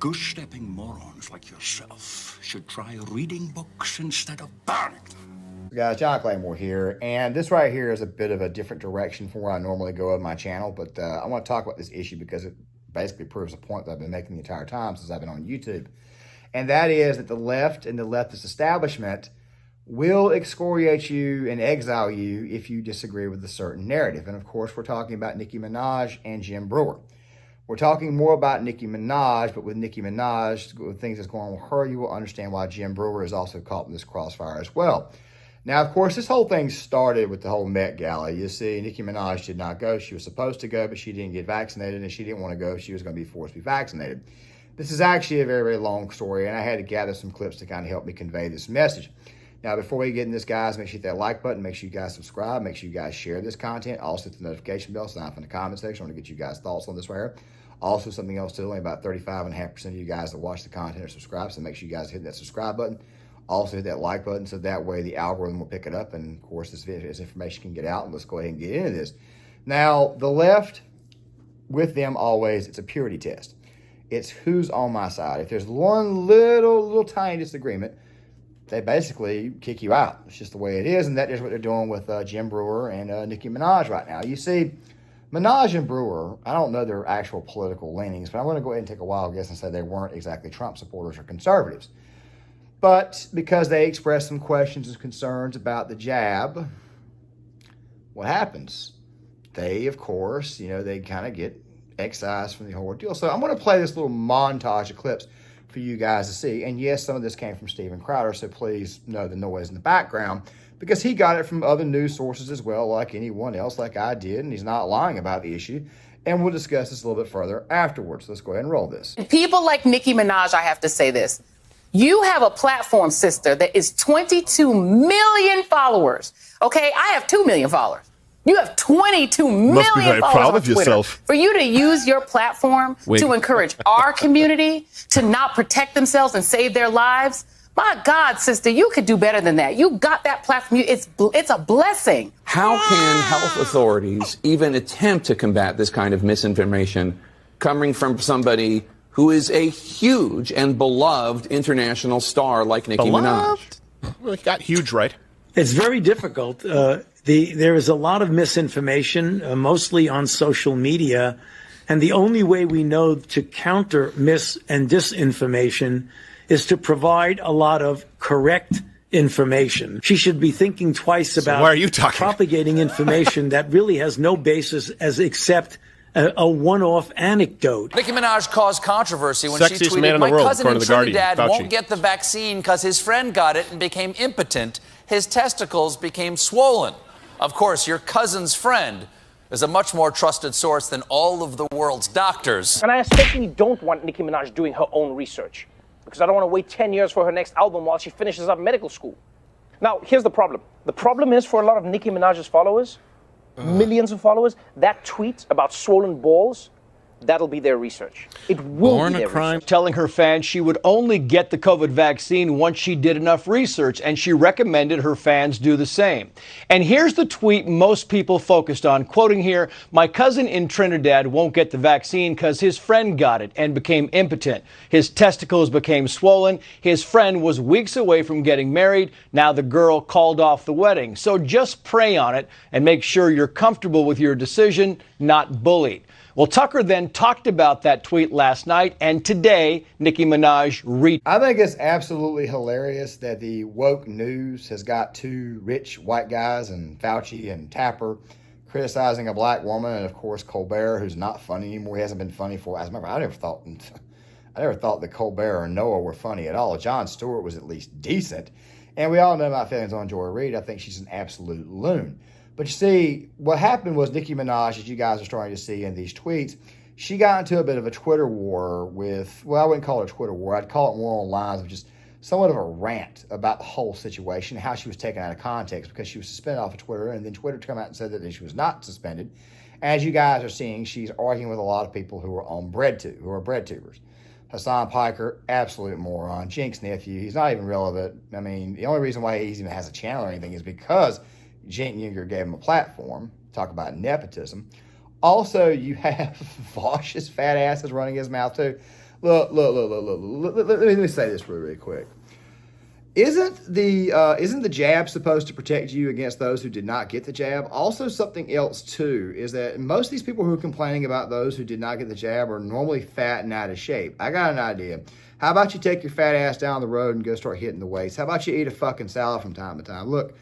Goose-stepping morons like yourself should try reading books instead of burning them. Guys, John Claymore here, and this right here is a bit of a different direction from where I normally go on my channel, but I want to talk about this issue because it basically proves a point that I've been making the entire time since I've been on YouTube, and that is that the left and the leftist establishment will excoriate you and exile you if you disagree with a certain narrative. And of course, we're talking about Nicki Minaj and Jim Breuer. We're talking more about Nicki Minaj, but with Nicki Minaj, with things that's going on with her, you will understand why Jim Breuer is also caught in this crossfire as well. Now, of course, this whole thing started with the whole Met Gala. You see, Nicki Minaj did not go. She was supposed to go, but she didn't get vaccinated, and she didn't want to go. She was going to be forced to be vaccinated. This is actually a very, very long story, and I had to gather some clips to kind of help me convey this message. Now, before we get into this, guys, make sure you hit that like button. Make sure you guys subscribe. Make sure you guys share this content. Also, hit the notification bell. Sign up in the comment section. I want to get you guys' thoughts on this right here. Also, something else too, only about 35.5% of you guys that watch the content are subscribed, so make sure you guys hit that subscribe button. Also, hit that like button, so that way the algorithm will pick it up, and of course, this information can get out, and let's go ahead and get into this. Now, the left, with them always, it's a purity test. It's who's on my side. If there's one little tiny disagreement, they basically kick you out. It's just the way it is, and that is what they're doing with Jim Breuer and Nicki Minaj right now. You see, Minaj and Breuer, I don't know their actual political leanings, but I'm going to go ahead and take a wild guess and say they weren't exactly Trump supporters or conservatives. But because they expressed some questions and concerns about the jab, what happens? They, of course, they kind of get excised from the whole deal. So I'm going to play this little montage of clips for you guys to see. And yes, some of this came from Steven Crowder, so please know the noise in the background, because he got it from other news sources as well, like anyone else, like I did, and he's not lying about the issue. And we'll discuss this a little bit further afterwards. Let's go ahead and roll this. People like Nicki Minaj, I have to say this. You have a platform, sister, that is 22 million followers. Okay, I have 2 million followers. You have 22 million Must be very followers proud on of Twitter. yourself. For you to use your platform to encourage our community to not protect themselves and save their lives, my God, sister, you could do better than that. You got that platform. It's a blessing. How can health authorities even attempt to combat this kind of misinformation coming from somebody who is a huge and beloved international star like Nicki Minaj? Well, he got huge, right? It's very difficult. There is a lot of misinformation, mostly on social media, and the only way we know to counter mis and disinformation is to provide a lot of correct information. She should be thinking twice about propagating information that really has no basis as except a one-off anecdote. Nicki Minaj caused controversy when she Sexiest man tweeted, in the "My world, cousin in according to The Guardian, Trinidad Fauci. won't get the vaccine because his friend got it and became impotent. His testicles became swollen." Of course, your cousin's friend is a much more trusted source than all of the world's doctors. And I especially don't want Nicki Minaj doing her own research, because I don't want to wait 10 years for her next album while she finishes up medical school. Now, here's the problem. The problem is, for a lot of Nicki Minaj's followers, millions of followers, that tweet about swollen balls, that'll be their research. It will be their research. Telling her fans she would only get the COVID vaccine once she did enough research, and she recommended her fans do the same. And here's the tweet most people focused on, quoting here, "My cousin in Trinidad won't get the vaccine because his friend got it and became impotent. His testicles became swollen. His friend was weeks away from getting married. Now the girl called off the wedding. So just pray on it and make sure you're comfortable with your decision, not bullied." Well, Tucker then talked about that tweet last night, and today, Nicki Minaj I think it's absolutely hilarious that the woke news has got two rich white guys, and Fauci and Tapper, criticizing a black woman, and of course Colbert, who's not funny anymore. He hasn't been funny for, as a matter of fact, I never thought that Colbert or Noah were funny at all. Jon Stewart was at least decent. And we all know my feelings on Joy Reid. I think she's an absolute loon. But you see, what happened was Nicki Minaj, as you guys are starting to see in these tweets, she got into a bit of a Twitter war with, well, I wouldn't call it a Twitter war. I'd call it more on lines of just somewhat of a rant about the whole situation, how she was taken out of context because she was suspended off of Twitter, and then Twitter came out and said that she was not suspended. As you guys are seeing, she's arguing with a lot of people who are on who are bread tubers. Hassan Piker, absolute moron. Jink's nephew, he's not even relevant. I mean, the only reason why he even has a channel or anything is because Jink Younger gave him a platform. Talk about nepotism. Also, you have Vosh's fat ass is running his mouth too. Look. Let me say this really quick. Isn't the jab supposed to protect you against those who did not get the jab? Also, something else too is that most of these people who are complaining about those who did not get the jab are normally fat and out of shape. I got an idea. How about you take your fat ass down the road and go start hitting the weights? How about you eat a fucking salad from time to time? Look,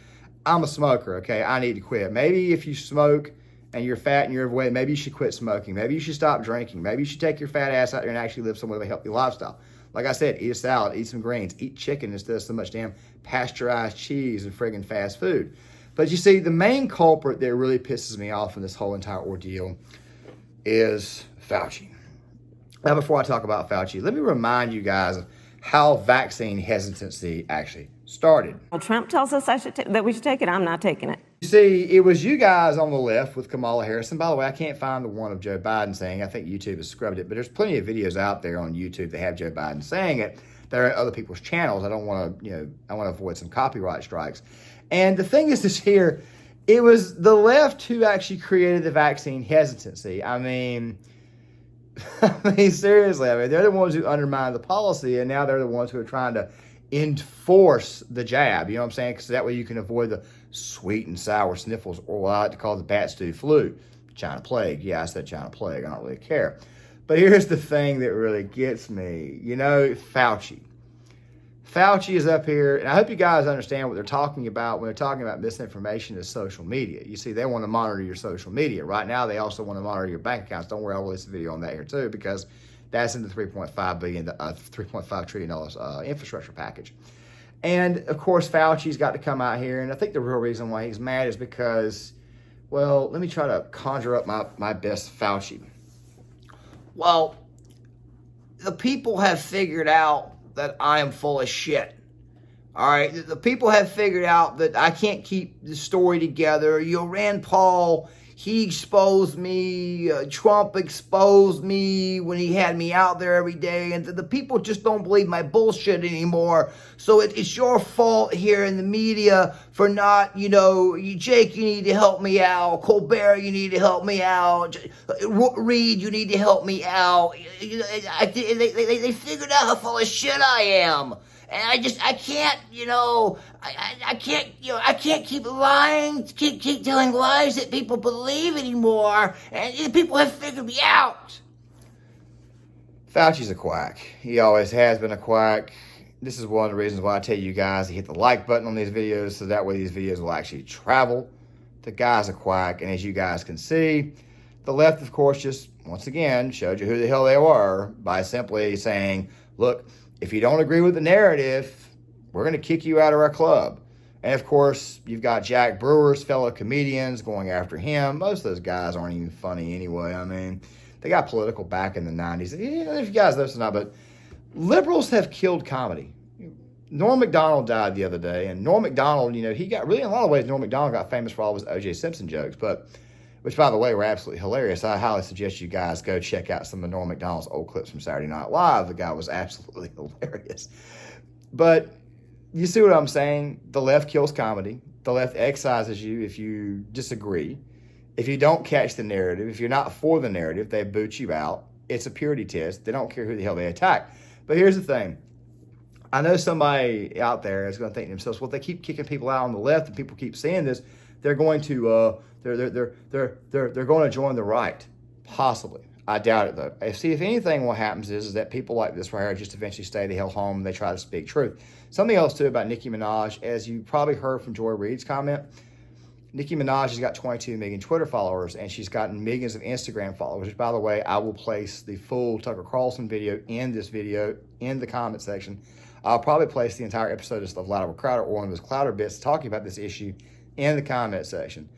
I'm a smoker, okay? I need to quit. Maybe if you smoke and you're fat and you're overweight, maybe you should quit smoking. Maybe you should stop drinking. Maybe you should take your fat ass out there and actually live somewhat of a healthy lifestyle. Like I said, eat a salad, eat some greens, eat chicken instead of so much damn pasteurized cheese and friggin' fast food. But you see, the main culprit that really pisses me off in this whole entire ordeal is Fauci. Now, before I talk about Fauci, let me remind you guys of how vaccine hesitancy actually started. Well, Trump tells us that we should take it. I'm not taking it. You see, it was you guys on the left with Kamala Harris. And by the way, I can't find the one of Joe Biden saying, I think YouTube has scrubbed it, but there's plenty of videos out there on YouTube that have Joe Biden saying it. They're at other people's channels. I don't want to, I want to avoid some copyright strikes. And the thing is this here, it was the left who actually created the vaccine hesitancy. I mean, seriously, they're the ones who undermined the policy, and now they're the ones who are trying to enforce the jab. You know what I'm saying? Because that way you can avoid the sweet and sour sniffles, or what I like to call the bat stew flu. China plague. Yeah, I said China plague. I don't really care. But here's the thing that really gets me. You know, Fauci. Fauci is up here, and I hope you guys understand what they're talking about when they're talking about misinformation is social media. You see, they want to monitor your social media. Right now, they also want to monitor your bank accounts. Don't worry, I'll release a video on that here too, because that's in the $3.5 trillion infrastructure package. And of course, Fauci's got to come out here, and I think the real reason why he's mad is because, well, let me try to conjure up my best Fauci. Well, the people have figured out that I am full of shit. All right, the people have figured out that I can't keep the story together. Rand Paul, he exposed me. Trump exposed me when he had me out there every day. And the people just don't believe my bullshit anymore. So it's your fault here in the media for not, Jake, you need to help me out. Colbert, you need to help me out. Reed, you need to help me out. They figured out how full of shit I am. And I can't, I can't keep lying, keep telling lies that people believe anymore. And people have figured me out. Fauci's a quack. He always has been a quack. This is one of the reasons why I tell you guys to hit the like button on these videos, so that way these videos will actually travel. The guy's a quack, and as you guys can see, the left, of course, just, once again, showed you who the hell they were by simply saying, look, if you don't agree with the narrative, we're going to kick you out of our club. And of course, you've got Jack Breuer's fellow comedians going after him. Most of those guys aren't even funny anyway. I mean, they got political back in the 90s. If you guys listen or not, but liberals have killed comedy. Norm Macdonald died the other day, and Norm Macdonald, he got really, in a lot of ways, Norm Macdonald got famous for all of his O.J. Simpson jokes, which, by the way, were absolutely hilarious. I highly suggest you guys go check out some of Norm Macdonald's old clips from Saturday Night Live. The guy was absolutely hilarious. But you see what I'm saying? The left kills comedy. The left excises you if you disagree. If you don't catch the narrative, if you're not for the narrative, they boot you out. It's a purity test. They don't care who the hell they attack. But here's the thing. I know somebody out there is going to think to themselves, well, if they keep kicking people out on the left and people keep saying this, they're going to they're going to join the right. Possibly. I doubt it, though. See, if anything, what happens is that people like this right here just eventually stay the hell home and they try to speak truth. Something else, too, about Nicki Minaj, as you probably heard from Joy Reid's comment, Nicki Minaj has got 22 million Twitter followers, and she's gotten millions of Instagram followers, which, by the way, I will place the full Tucker Carlson video in this video in the comment section. I'll probably place the entire episode of Louder with Crowder or one of those Clouder bits talking about this issue in the comment section.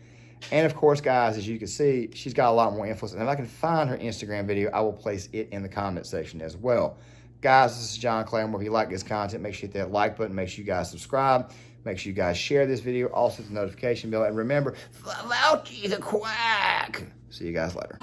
And of course, guys, as you can see, she's got a lot more influence. And if I can find her Instagram video, I will place it in the comment section as well. Guys, this is John Claremore. If you like this content, make sure you hit that like button. Make sure you guys subscribe. Make sure you guys share this video. Also, hit the notification bell. And remember, Fauci's a quack. See you guys later.